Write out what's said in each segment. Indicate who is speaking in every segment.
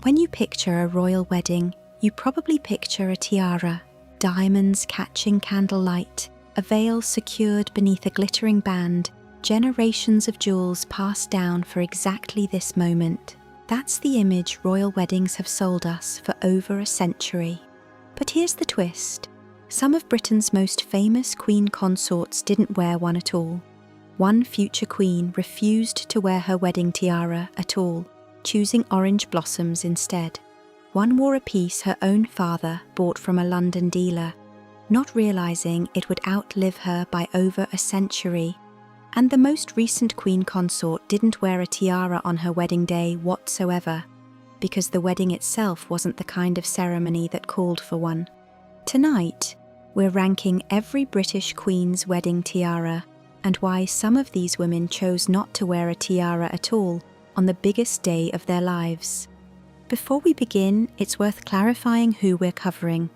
Speaker 1: When you picture a royal wedding, you probably picture a tiara, diamonds catching candlelight, a veil secured beneath a glittering band, generations of jewels passed down for exactly this moment. That's the image royal weddings have sold us for over a century. But here's the twist. Some of Britain's most famous queen consorts didn't wear one at all. One future queen refused to wear her wedding tiara at all, choosing orange blossoms instead. One wore a piece her own father bought from a London dealer, not realising it would outlive her by over a century. And the most recent queen consort didn't wear a tiara on her wedding day whatsoever, because the wedding itself wasn't the kind of ceremony that called for one. Tonight, we're ranking every British queen's wedding tiara and why some of these women chose not to wear a tiara at all on the biggest day of their lives. Before we begin, it's worth clarifying who we're covering.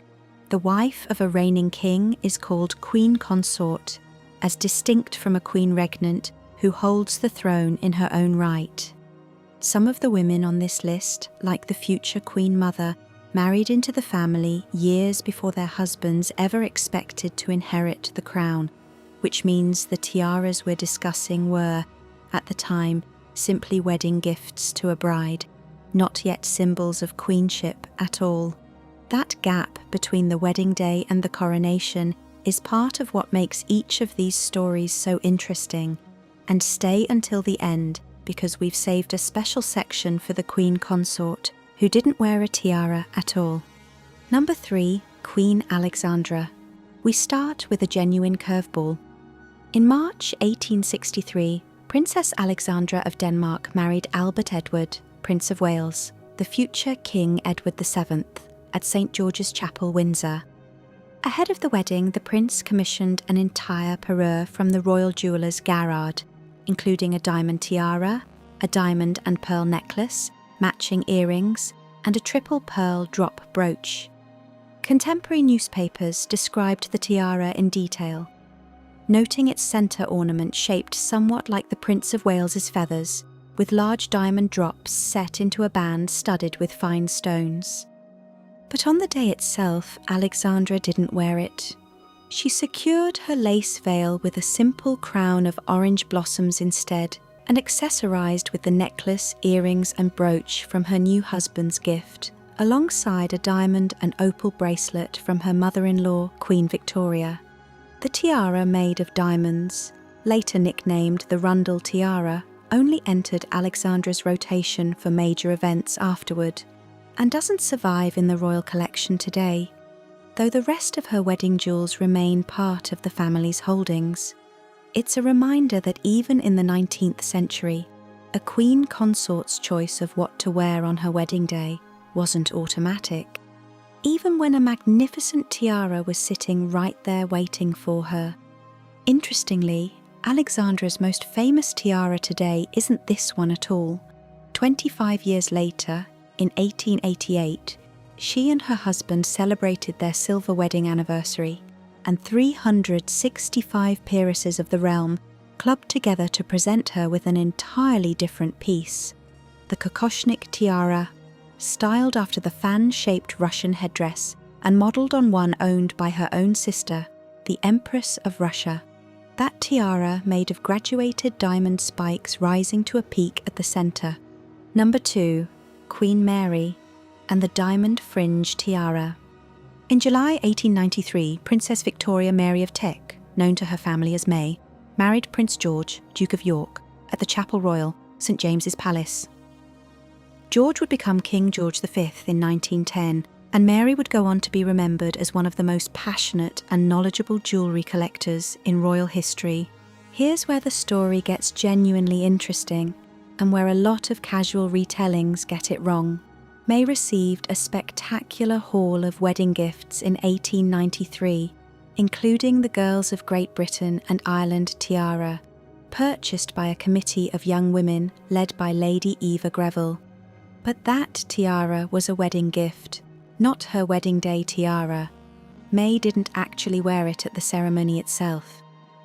Speaker 1: The wife of a reigning king is called queen consort, as distinct from a queen regnant who holds the throne in her own right. Some of the women on this list, like the future queen mother, married into the family years before their husbands ever expected to inherit the crown, which means the tiaras we're discussing were, at the time, simply wedding gifts to a bride, not yet symbols of queenship at all. That gap between the wedding day and the coronation is part of what makes each of these stories so interesting. And stay until the end, because we've saved a special section for the queen consort, who didn't wear a tiara at all. Number 3, Queen Alexandra. We start with a genuine curveball. In March 1863, Princess Alexandra of Denmark married Albert Edward, Prince of Wales, the future King Edward VII, at St. George's Chapel, Windsor. Ahead of the wedding, the prince commissioned an entire parure from the royal jeweller's Garrard, including a diamond tiara, a diamond and pearl necklace, matching earrings, and a triple pearl drop brooch. Contemporary newspapers described the tiara in detail, noting its centre ornament shaped somewhat like the Prince of Wales's feathers, with large diamond drops set into a band studded with fine stones. But on the day itself, Alexandra didn't wear it. She secured her lace veil with a simple crown of orange blossoms instead, and accessorized with the necklace, earrings and brooch from her new husband's gift, alongside a diamond and opal bracelet from her mother-in-law, Queen Victoria. The tiara, made of diamonds, later nicknamed the Rundle Tiara, only entered Alexandra's rotation for major events afterward, and doesn't survive in the royal collection today, though the rest of her wedding jewels remain part of the family's holdings. It's a reminder that even in the 19th century, a queen consort's choice of what to wear on her wedding day wasn't automatic. Even when a magnificent tiara was sitting right there waiting for her. Interestingly, Alexandra's most famous tiara today isn't this one at all. 25 years later, in 1888, she and her husband celebrated their silver wedding anniversary, and 365 peeresses of the realm clubbed together to present her with an entirely different piece, the Kokoshnik tiara, styled after the fan-shaped Russian headdress and modelled on one owned by her own sister, the Empress of Russia. That tiara made of graduated diamond spikes rising to a peak at the centre. Number 2, Queen Mary and the diamond fringe tiara. In July 1893, Princess Victoria Mary of Teck, known to her family as May, married Prince George, Duke of York, at the Chapel Royal, St James's Palace. George would become King George V in 1910, and Mary would go on to be remembered as one of the most passionate and knowledgeable jewellery collectors in royal history. Here's where the story gets genuinely interesting, and where a lot of casual retellings get it wrong. May received a spectacular haul of wedding gifts in 1893, including the Girls of Great Britain and Ireland tiara, purchased by a committee of young women led by Lady Eva Greville. But that tiara was a wedding gift, not her wedding day tiara. May didn't actually wear it at the ceremony itself.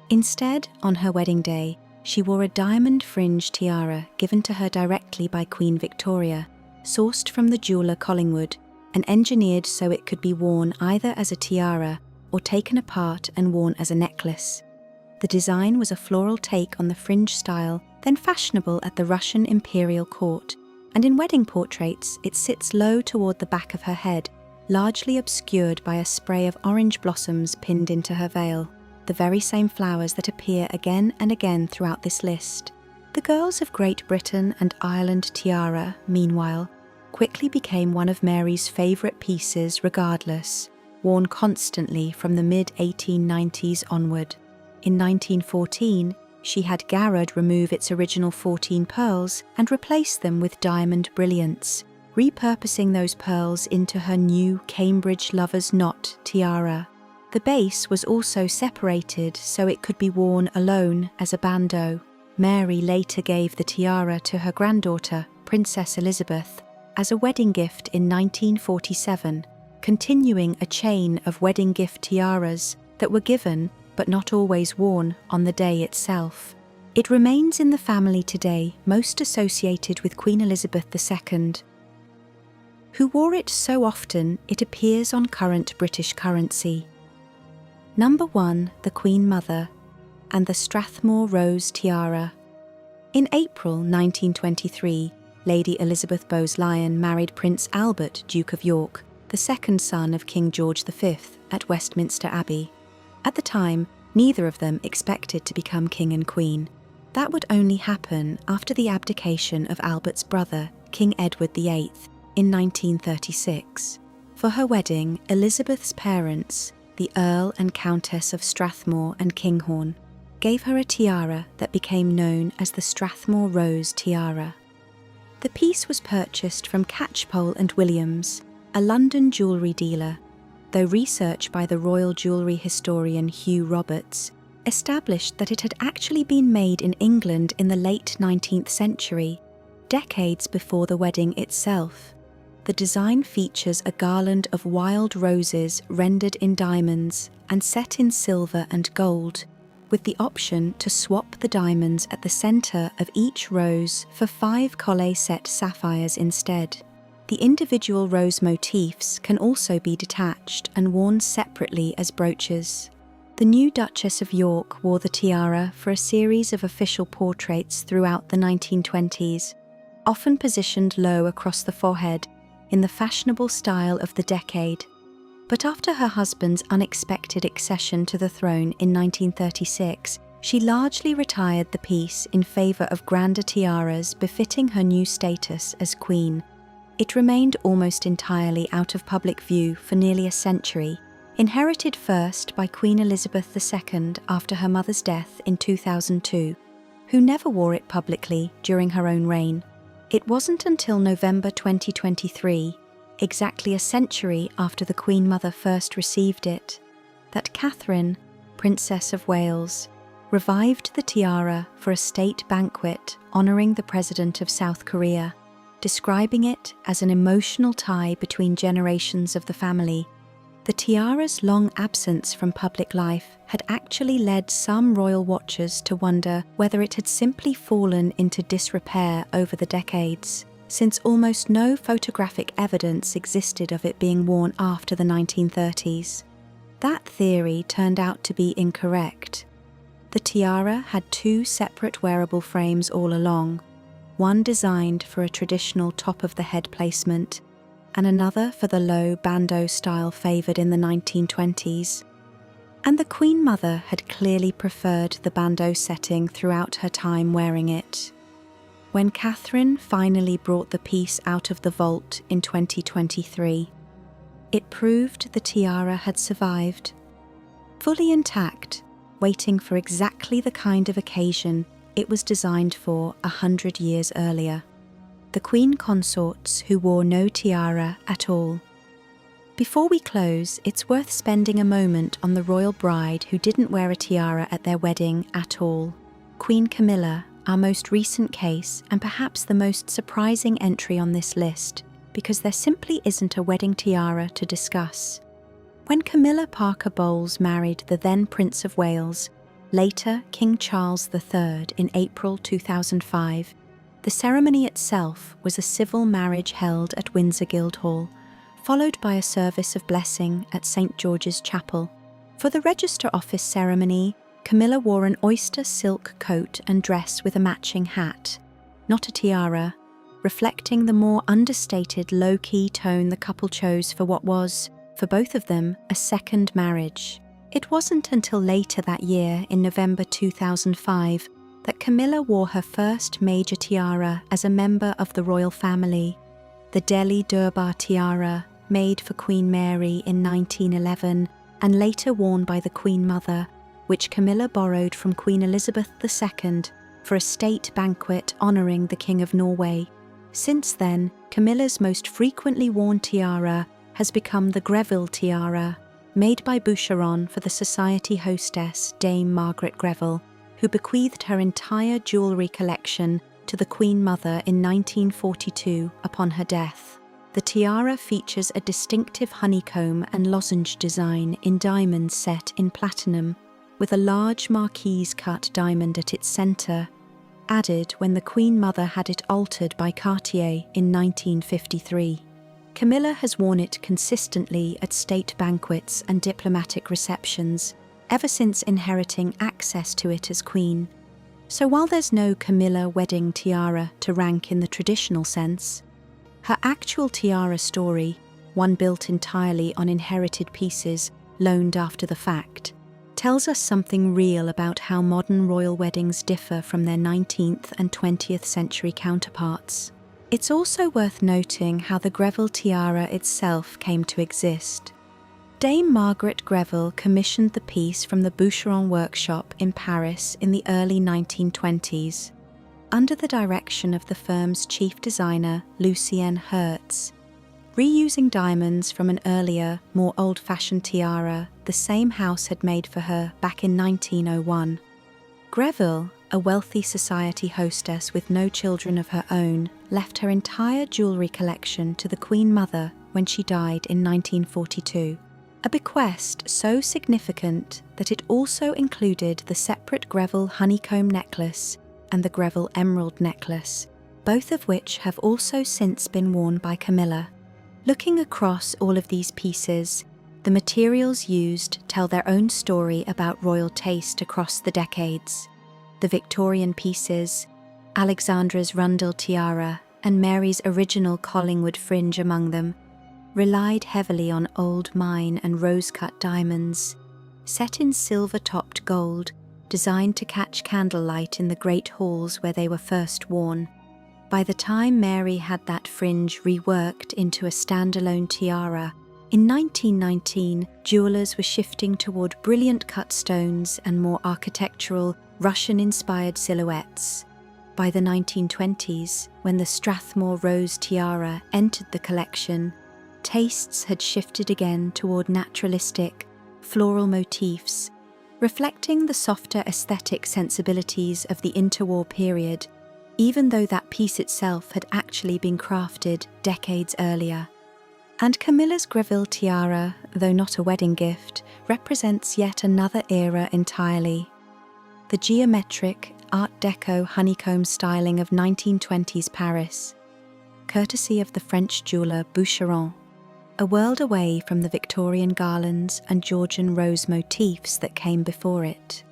Speaker 1: Instead, on her wedding day, she wore a diamond fringe tiara given to her directly by Queen Victoria, sourced from the jeweller Collingwood and engineered so it could be worn either as a tiara or taken apart and worn as a necklace. The design was a floral take on the fringe style, then fashionable at the Russian imperial court, and in wedding portraits it sits low toward the back of her head, largely obscured by a spray of orange blossoms pinned into her veil, the very same flowers that appear again and again throughout this list. The Girls of Great Britain and Ireland tiara, meanwhile, quickly became one of Mary's favourite pieces regardless, worn constantly from the mid-1890s onward. In 1914, she had Garrard remove its original 14 pearls and replace them with diamond brilliants, repurposing those pearls into her new Cambridge Lover's Knot tiara. The base was also separated so it could be worn alone as a bandeau. Mary later gave the tiara to her granddaughter, Princess Elizabeth, as a wedding gift in 1947, continuing a chain of wedding gift tiaras that were given but not always worn on the day itself. It remains in the family today, most associated with Queen Elizabeth II, who wore it so often it appears on current British currency. Number 1, the Queen Mother, and the Strathmore Rose Tiara. In April 1923, Lady Elizabeth Bowes-Lyon married Prince Albert, Duke of York, the second son of King George V, at Westminster Abbey. At the time, neither of them expected to become king and queen. That would only happen after the abdication of Albert's brother, King Edward VIII, in 1936. For her wedding, Elizabeth's parents, the Earl and Countess of Strathmore and Kinghorn, gave her a tiara that became known as the Strathmore Rose Tiara. The piece was purchased from Catchpole and Williams, a London jewellery dealer, though research by the royal jewellery historian Hugh Roberts established that it had actually been made in England in the late 19th century, decades before the wedding itself. The design features a garland of wild roses rendered in diamonds and set in silver and gold, with the option to swap the diamonds at the centre of each rose for 5 collet-set sapphires instead. The individual rose motifs can also be detached and worn separately as brooches. The new Duchess of York wore the tiara for a series of official portraits throughout the 1920s, often positioned low across the forehead in the fashionable style of the decade. But after her husband's unexpected accession to the throne in 1936, she largely retired the piece in favour of grander tiaras befitting her new status as queen. It remained almost entirely out of public view for nearly a century, inherited first by Queen Elizabeth II after her mother's death in 2002, who never wore it publicly during her own reign. It wasn't until November 2023, exactly a century after the Queen Mother first received it, that Catherine, Princess of Wales, revived the tiara for a state banquet honouring the President of South Korea, describing it as an emotional tie between generations of the family. The tiara's long absence from public life had actually led some royal watchers to wonder whether it had simply fallen into disrepair over the decades, since almost no photographic evidence existed of it being worn after the 1930s. That theory turned out to be incorrect. The tiara had 2 separate wearable frames all along, one designed for a traditional top-of-the-head placement, and another for the low bandeau style favoured in the 1920s. And the Queen Mother had clearly preferred the bandeau setting throughout her time wearing it. When Catherine finally brought the piece out of the vault in 2023, it proved the tiara had survived, fully intact, waiting for exactly the kind of occasion it was designed for 100 years earlier. The Queen Consorts who wore no tiara at all. Before we close, it's worth spending a moment on the royal bride who didn't wear a tiara at their wedding at all. Queen Camilla, our most recent case and perhaps the most surprising entry on this list, because there simply isn't a wedding tiara to discuss. When Camilla Parker Bowles married the then Prince of Wales, later King Charles III in April 2005, The ceremony itself was a civil marriage held at Windsor Guildhall, followed by a service of blessing at St. George's Chapel. For the Register Office ceremony, Camilla wore an oyster silk coat and dress with a matching hat, not a tiara, reflecting the more understated low-key tone the couple chose for what was, for both of them, a second marriage. It wasn't until later that year, in November 2005, that Camilla wore her first major tiara as a member of the royal family, the Delhi Durbar tiara, made for Queen Mary in 1911 and later worn by the Queen Mother, which Camilla borrowed from Queen Elizabeth II for a state banquet honouring the King of Norway. Since then, Camilla's most frequently worn tiara has become the Greville tiara, made by Boucheron for the society hostess Dame Margaret Greville, who bequeathed her entire jewellery collection to the Queen Mother in 1942 upon her death. The tiara features a distinctive honeycomb and lozenge design in diamonds set in platinum, with a large marquise-cut diamond at its centre, added when the Queen Mother had it altered by Cartier in 1953. Camilla has worn it consistently at state banquets and diplomatic receptions, ever since inheriting access to it as queen. So while there's no Camilla wedding tiara to rank in the traditional sense, her actual tiara story, one built entirely on inherited pieces loaned after the fact, tells us something real about how modern royal weddings differ from their 19th and 20th century counterparts. It's also worth noting how the Greville tiara itself came to exist. Dame Margaret Greville commissioned the piece from the Boucheron workshop in Paris in the early 1920s, under the direction of the firm's chief designer, Lucienne Hertz. Reusing diamonds from an earlier, more old-fashioned tiara the same house had made for her back in 1901. Greville, a wealthy society hostess with no children of her own, left her entire jewellery collection to the Queen Mother when she died in 1942. A bequest so significant that it also included the separate Greville honeycomb necklace and the Greville emerald necklace, both of which have also since been worn by Camilla. Looking across all of these pieces, the materials used tell their own story about royal taste across the decades. The Victorian pieces, Alexandra's Rundle tiara and Mary's original Collingwood fringe among them, relied heavily on old mine and rose-cut diamonds, set in silver-topped gold, designed to catch candlelight in the great halls where they were first worn. By the time Mary had that fringe reworked into a standalone tiara, in 1919, jewellers were shifting toward brilliant cut stones and more architectural, Russian-inspired silhouettes. By the 1920s, when the Strathmore Rose Tiara entered the collection, tastes had shifted again toward naturalistic, floral motifs, reflecting the softer aesthetic sensibilities of the interwar period, even though that piece itself had actually been crafted decades earlier. And Camilla's Greville tiara, though not a wedding gift, represents yet another era entirely. The geometric, Art Deco honeycomb styling of 1920s Paris, courtesy of the French jeweller Boucheron, a world away from the Victorian garlands and Georgian rose motifs that came before it.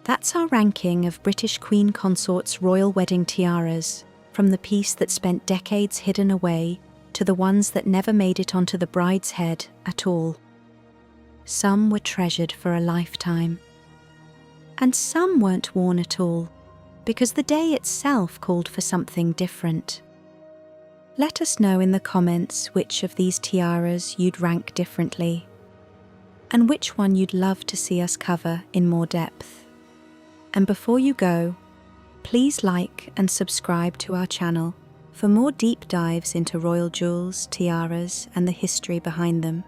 Speaker 1: That's our ranking of British Queen Consort's royal wedding tiaras, from the piece that spent decades hidden away to the ones that never made it onto the bride's head at all. Some were treasured for a lifetime, and some weren't worn at all, because the day itself called for something different. Let us know in the comments which of these tiaras you'd rank differently, and which one you'd love to see us cover in more depth. And before you go, please like and subscribe to our channel for more deep dives into royal jewels, tiaras, and the history behind them.